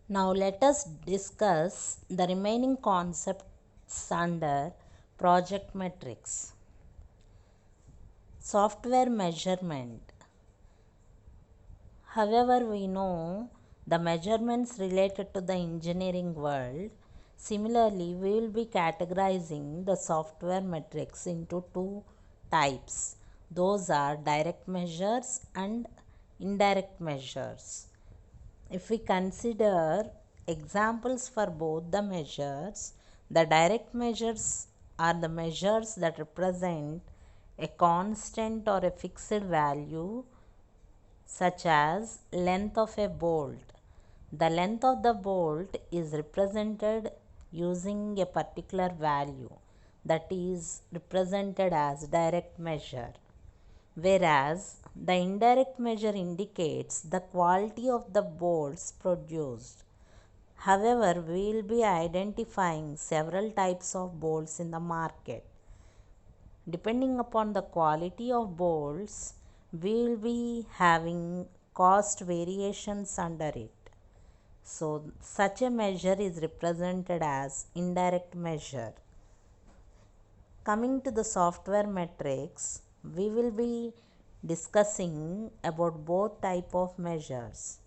Now let us discuss the remaining concepts under project metrics. Software measurement. However, we know the measurements related to the engineering world. Similarly, we will be categorizing the software metrics into two types. Those are direct measures and indirect measures. If we consider examples for both the measures, the direct measures are the measures that represent a constant or a fixed value, such as length of a bolt. The length of the bolt is represented using a particular value, that is represented as direct measure, whereas the indirect measure indicates the quality of the bolts produced. However, we will be identifying several types of bolts in the market. Depending upon the quality of bolts, we will be having cost variations under it. So, such a measure is represented as indirect measure. Coming to the software metrics, we will be discussing about both type of measures.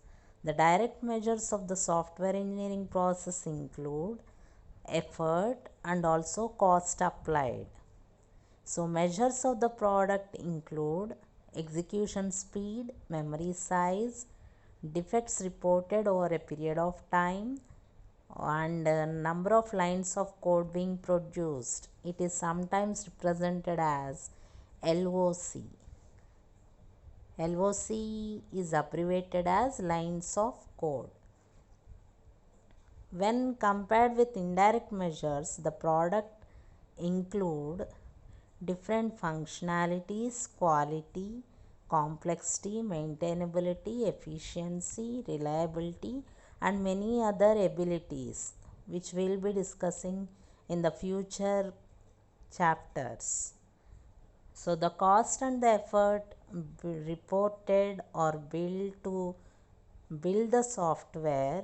The direct measures of the software engineering process include effort and also cost applied. So measures of the product include execution speed, memory size, defects reported over a period of time, and number of lines of code being produced. It is sometimes represented as LOC. LOC is abbreviated as lines of code. When compared with indirect measures, the product include different functionalities, quality, complexity, maintainability, efficiency, reliability, and many other abilities, which we will be discussing in the future chapters. So, the cost and the effort reported or billed to build the software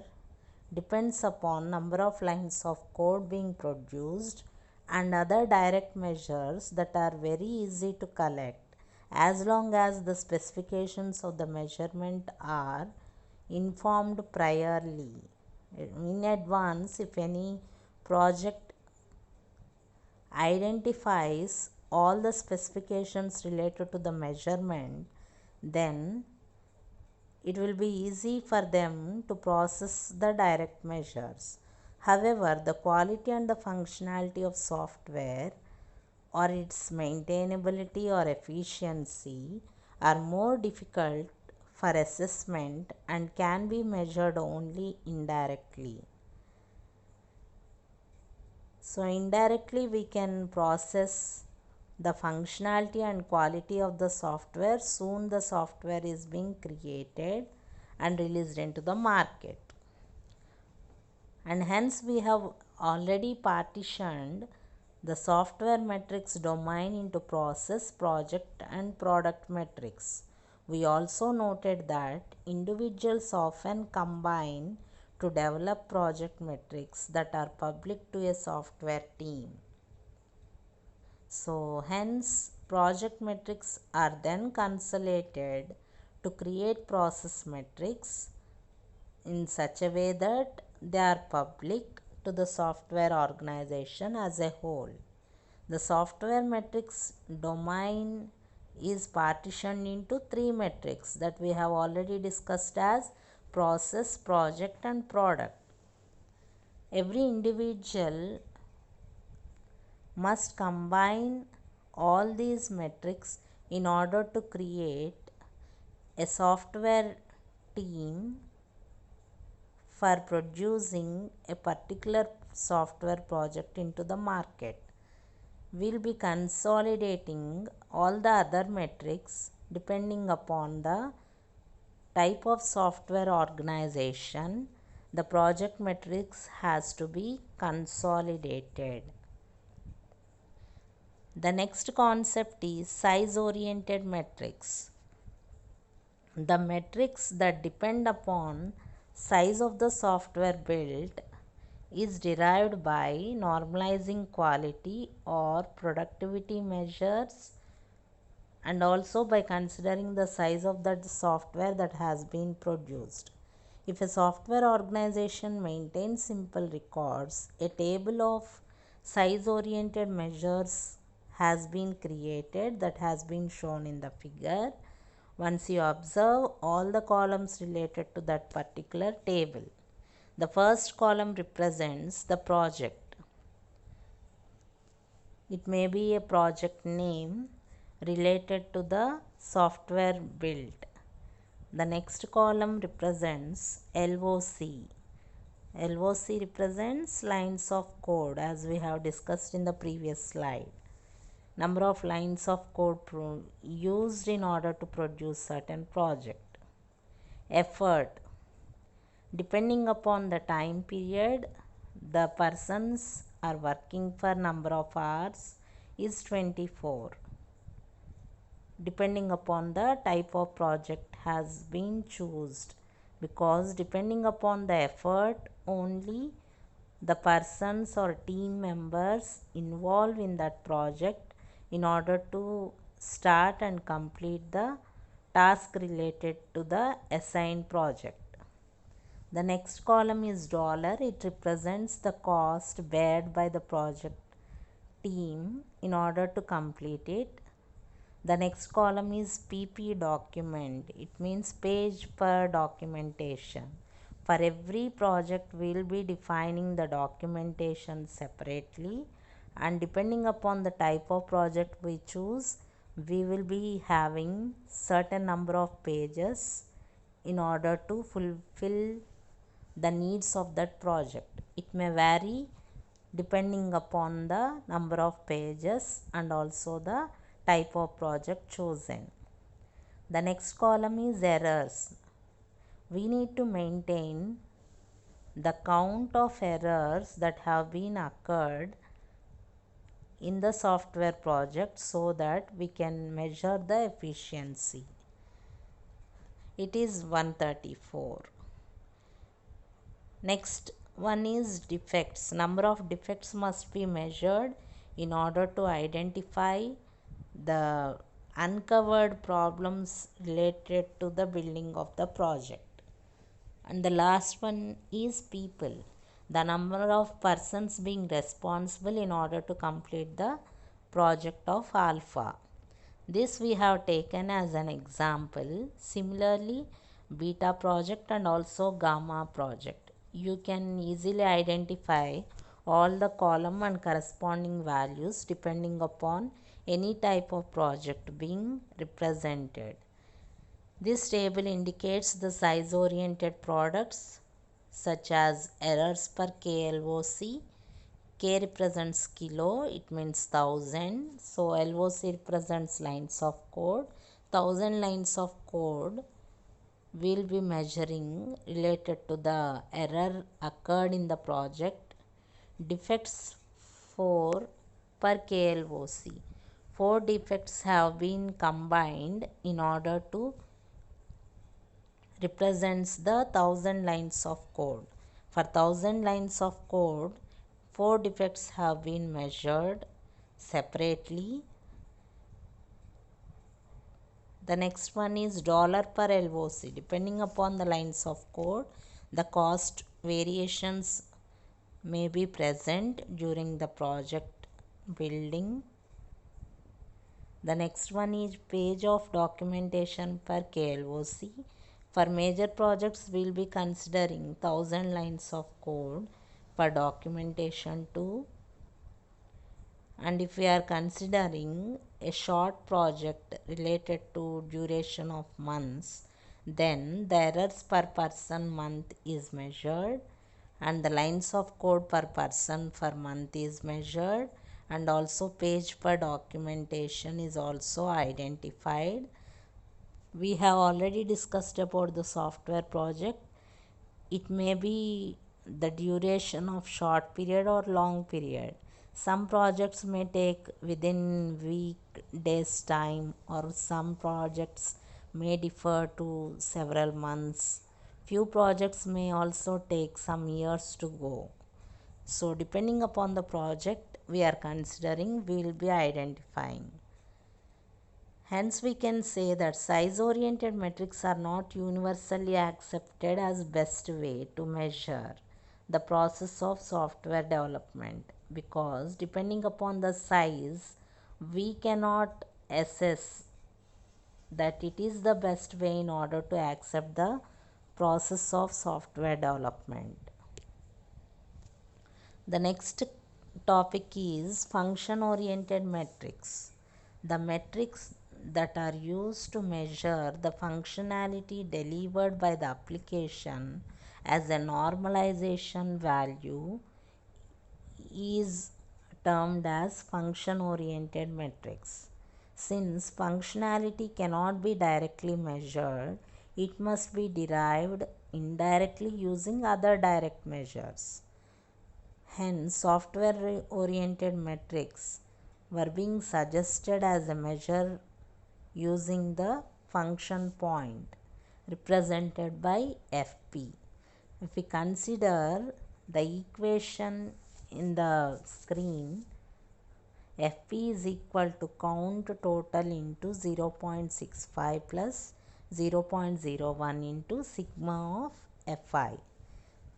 depends upon number of lines of code being produced and other direct measures that are very easy to collect as long as the specifications of the measurement are informed priorly in advance. If any project identifies all the specifications related to the measurement, then it will be easy for them to process the direct measures. However, the quality and the functionality of software or its maintainability or efficiency are more difficult for assessment and can be measured only indirectly. So, indirectly, we can process the functionality and quality of the software soon the software is being created and released into the market. And hence, we have already partitioned the software metrics domain into process, project, and product metrics. We also noted that individuals often combine to develop project metrics that are public to a software team. So, hence, project metrics are then consolidated to create process metrics in such a way that they are public to the software organization as a whole. The software metrics domain is partitioned into three metrics that we have already discussed as process, project, and product. Every individual must combine all these metrics in order to create a software team for producing a particular software project into the market. We will be consolidating all the other metrics depending upon the type of software organization. The project metrics has to be consolidated. The next concept is size oriented metrics. The metrics that depend upon Size of the software built is derived by normalizing quality or productivity measures and also by considering the size of that software that has been produced. If a software organization maintains simple records, a table of size oriented measures has been created that has been shown in the figure. Once you observe all the columns related to that particular table, the first column represents the project. It may be a project name related to the software built. The next column represents LOC. LOC represents lines of code as we have discussed in the previous slide. Number of lines of code used in order to produce certain project. Effort. Depending upon the time period, the persons are working for number of hours is 24. Depending upon the type of project has been chosen, because depending upon the effort only the persons or team members involved in that project in order to start and complete the task related to the assigned project. The next column is dollar. It represents the cost bared by the project team in order to complete it. The next column is PP document. It means page per documentation. For every project, we will be defining the documentation separately, and depending upon the type of project we choose, we will be having certain number of pages in order to fulfill the needs of that project. It may vary depending upon the number of pages and also the type of project chosen. The next column is errors. We need to maintain the count of errors that have been occurred in the software project so that we can measure the efficiency. It is 134. Next one is defects. Number of defects must be measured in order to identify the uncovered problems related to the building of the project. And the last one is people. The number of persons being responsible in order to complete the project of alpha. This we have taken as an example. Similarly, beta project and also gamma project. You can easily identify all the column and corresponding values depending upon any type of project being represented. This table indicates the size oriented products such as errors per KLOC. K represents kilo, it means 1000. So LOC represents lines of code. 1000 lines of code will be measuring related to the error occurred in the project. Defects 4 per KLOC. 4 defects have been combined in order to represents the 1000 lines of code. For 1000 lines of code, 4 defects have been measured separately. The next one is dollar per LOC. Depending upon the lines of code, the cost variations may be present during the project building. The next one is page of documentation per KLOC. For major projects, we will be considering 1000 lines of code for documentation too. And if we are considering a short project related to duration of months, then the errors per person month is measured and the lines of code per person per month is measured, and also page per documentation is also identified. We have already discussed about the software project. It may be the duration of short period or long period. Some projects may take within week, days time, or some projects may defer to several months Few projects may also take some years to go. So depending upon the project we are considering, we will be identifying. Hence, we can say that size-oriented metrics are not universally accepted as best way to measure the process of software development, because depending upon the size, we cannot assess that it is the best way in order to accept the process of software development. The next topic is function oriented metrics. The metrics that are used to measure the functionality delivered by the application as a normalization value is termed as function oriented metrics. Since functionality cannot be directly measured, it must be derived indirectly using other direct measures. Hence, software oriented metrics were being suggested as a measure using the function point represented by Fp. If we consider the equation in the screen, Fp is equal to count total into 0.65 plus 0.01 into sigma of Fi.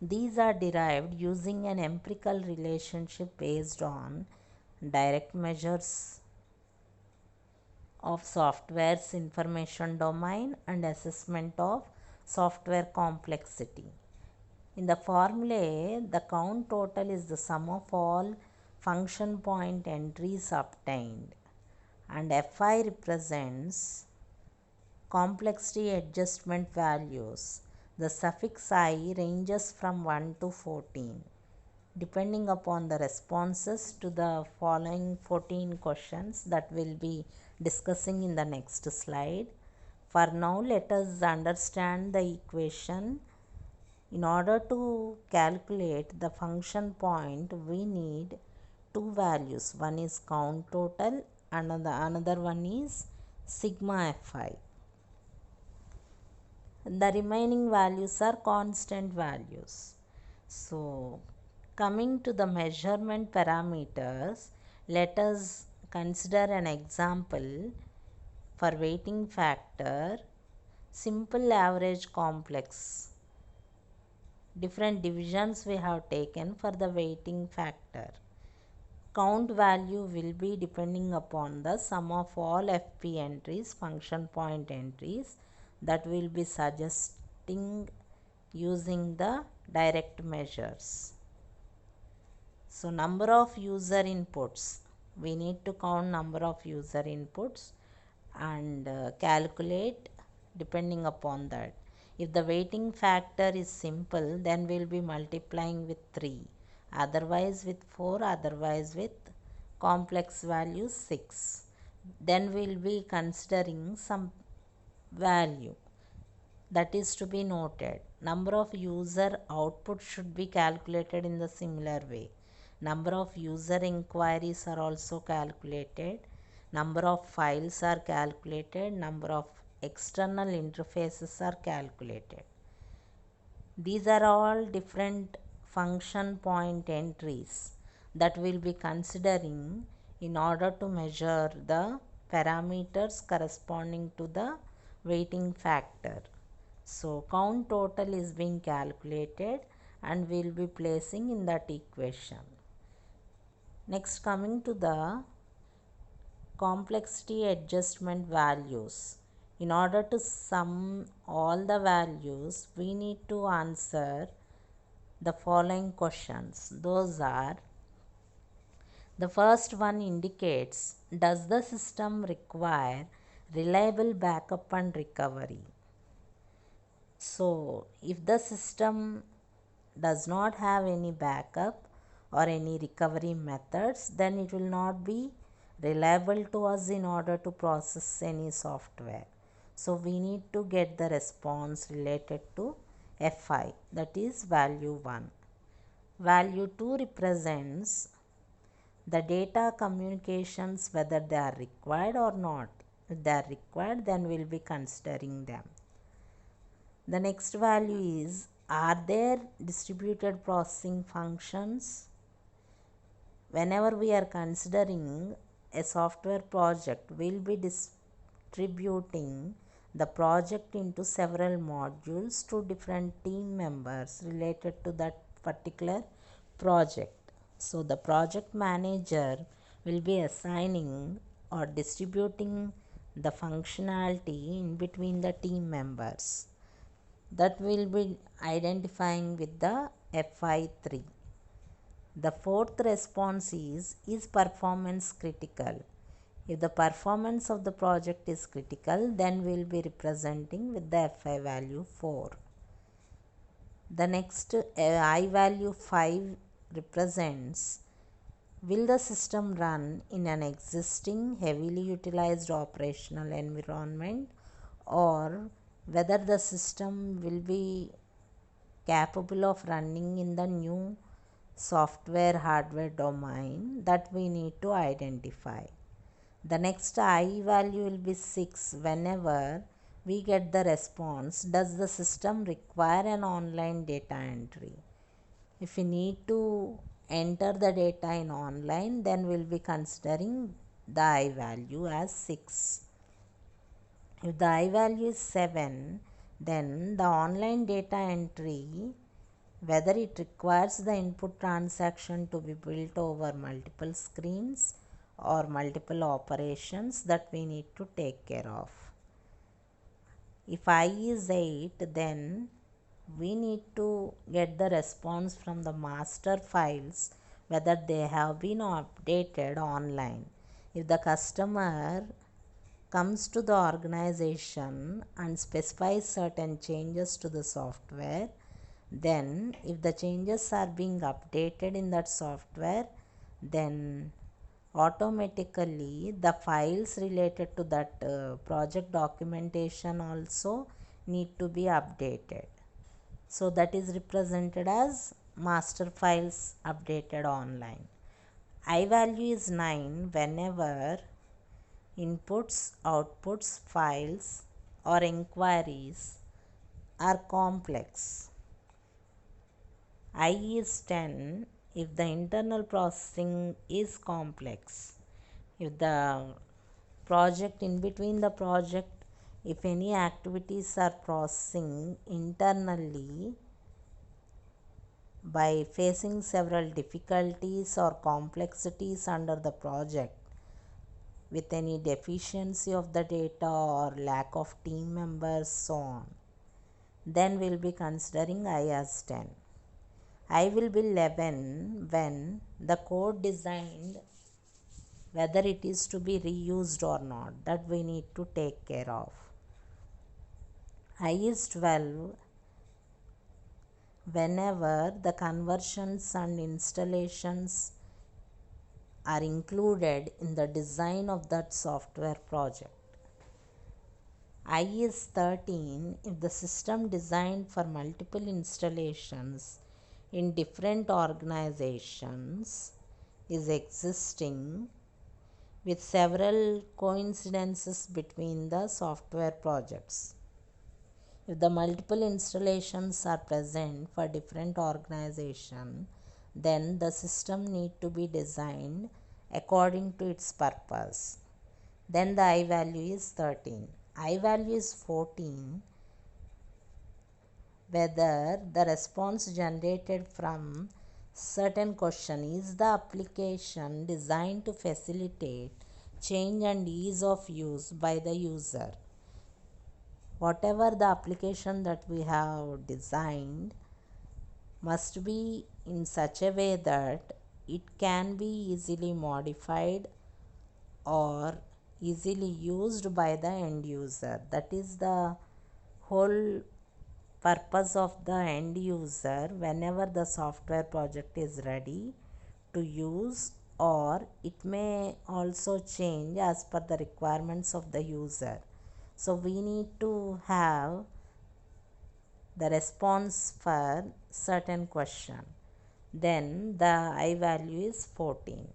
These are derived using an empirical relationship based on direct measures of software's information domain and assessment of software complexity. In the formulae, the count total is the sum of all function point entries obtained, and Fi represents complexity adjustment values. The suffix I ranges from 1 to 14 depending upon the responses to the following 14 questions that we'll be discussing in the next slide. For now, let us understand the equation. In order to calculate the function point, we need two values. One is count total and another one is sigma Fi. The remaining values are constant values. So, coming to the measurement parameters, let us consider an example for weighting factor, simple, average, complex. Different divisions we have taken for the weighting factor. Count value will be depending upon the sum of all Fp entries, function point entries, that will be suggesting using the direct measures. So, number of user inputs, we need to count number of user inputs and calculate depending upon that. If the weighting factor is simple, then we will be multiplying with 3, otherwise with 4, otherwise with complex value 6. Then we will be considering some value that is to be noted. Number of user output should be calculated in the similar way. Number of user inquiries are also calculated. Number of files are calculated. Number of external interfaces are calculated. These are all different function point entries that we'll be considering in order to measure the parameters corresponding to the weighting factor. So, count total is being calculated and we will be placing in that equation. Next, coming to the complexity adjustment values. In order to sum all the values, we need to answer the following questions. Those are, the first one indicates, does the system require reliable backup and recovery? So, if the system does not have any backup or any recovery methods, then it will not be reliable to us in order to process any software. So, we need to get the response related to Fi, that is value 1. Value 2 represents the data communications, whether they are required or not. If they are required, then we will be considering them. The next value is, are there distributed processing functions? Whenever we are considering a software project, we'll be distributing the project into several modules to different team members related to that particular project. So the project manager will be assigning or distributing the functionality in between the team members, that will be identifying with the FI3. The fourth response is performance critical? If the performance of the project is critical, then we will be representing with the FI value 4. The next I value 5 represents, will the system run in an existing heavily utilized operational environment, or whether the system will be capable of running in the new software hardware domain, that we need to identify. The next I value will be 6 whenever we get the response, does the system require an online data entry? If we need to enter the data in online, then we'll be considering the I value as 6. If the I value is 7, then the online data entry, whether it requires the input transaction to be built over multiple screens or multiple operations, that we need to take care of. If I is 8, then we need to get the response from the master files whether they have been updated online. If the customer comes to the organization and specifies certain changes to the software, then if the changes are being updated in that software, then automatically the files related to that project documentation also need to be updated. So that is represented as master files updated online. I value is 9 whenever inputs, outputs, files or inquiries are complex. I is 10 if the internal processing is complex. If the project, in between the project, if any activities are processing internally by facing several difficulties or complexities under the project, with any deficiency of the data or lack of team members, so on, then we'll be considering I as 10. I will be 11 when the code designed, whether it is to be reused or not, that we need to take care of. I is 12 whenever the conversions and installations are included in the design of that software project. I is 13 if the system designed for multiple installations in different organizations is existing with several coincidences between the software projects. If the multiple installations are present for different organizations, then the system need to be designed according to its purpose. Then the I value is 13. I value is 14 whether the response generated from certain question is the application designed to facilitate change and ease of use by the user. Whatever the application that we have designed must be in such a way that it can be easily modified or easily used by the end user. That is the whole purpose of the end user whenever the software project is ready to use, or it may also change as per the requirements of the user. So we need to have the response for certain question. Then the I value is 14.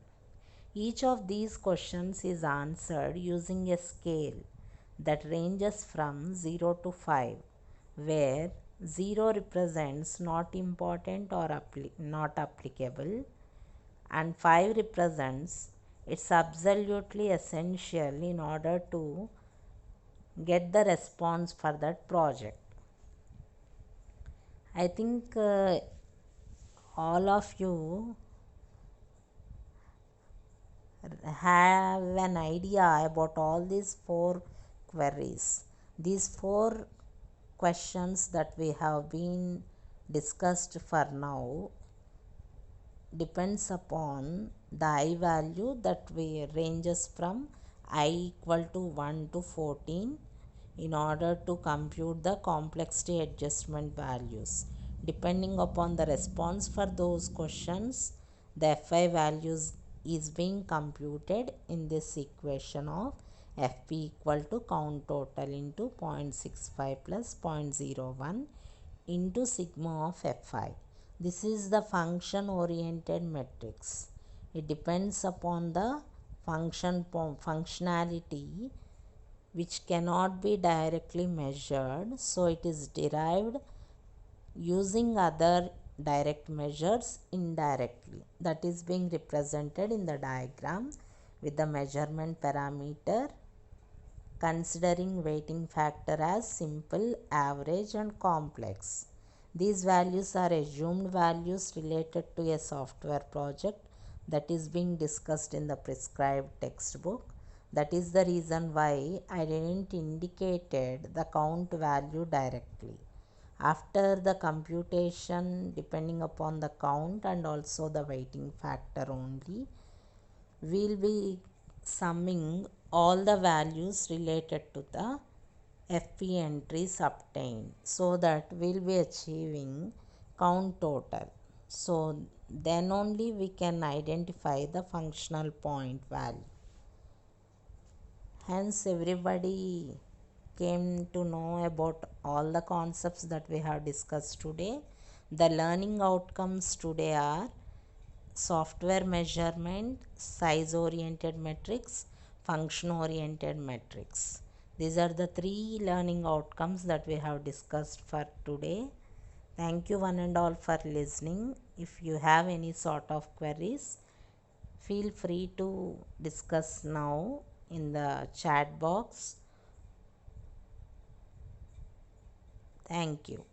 Each of these questions is answered using a scale that ranges from 0 to 5, where 0 represents not important or not applicable, and 5 represents it's absolutely essential in order to get the response for that project. I think all of you have an idea about all these four queries. These four questions that we have been discussed for now depends upon the I value that we ranges from I equal to 1 to 14 in order to compute the complexity adjustment values. Depending upon the response for those questions, the Fi values is being computed in this equation of Fp equal to count total into 0.65 plus 0.01 into sigma of Fi. This is the function oriented matrix. It depends upon the functionality which cannot be directly measured, so it is derived using other direct measures indirectly. That is being represented in the diagram with the measurement parameter considering weighting factor as simple, average and complex. These values are assumed values related to a software project that is being discussed in the prescribed textbook. That is the reason why I didn't indicated the count value directly. After the computation, depending upon the count and also the weighting factor only, we'll be summing all the values related to the FP entries obtained, so that we'll be achieving count total. So then only we can identify the functional point value. Hence everybody came to know about all the concepts that we have discussed today. The learning outcomes today are software measurement, size oriented metrics, function oriented metrics. These are the three learning outcomes that we have discussed for today. Thank you one and all for listening. If you have any sort of queries, feel free to discuss now in the chat box. Thank you.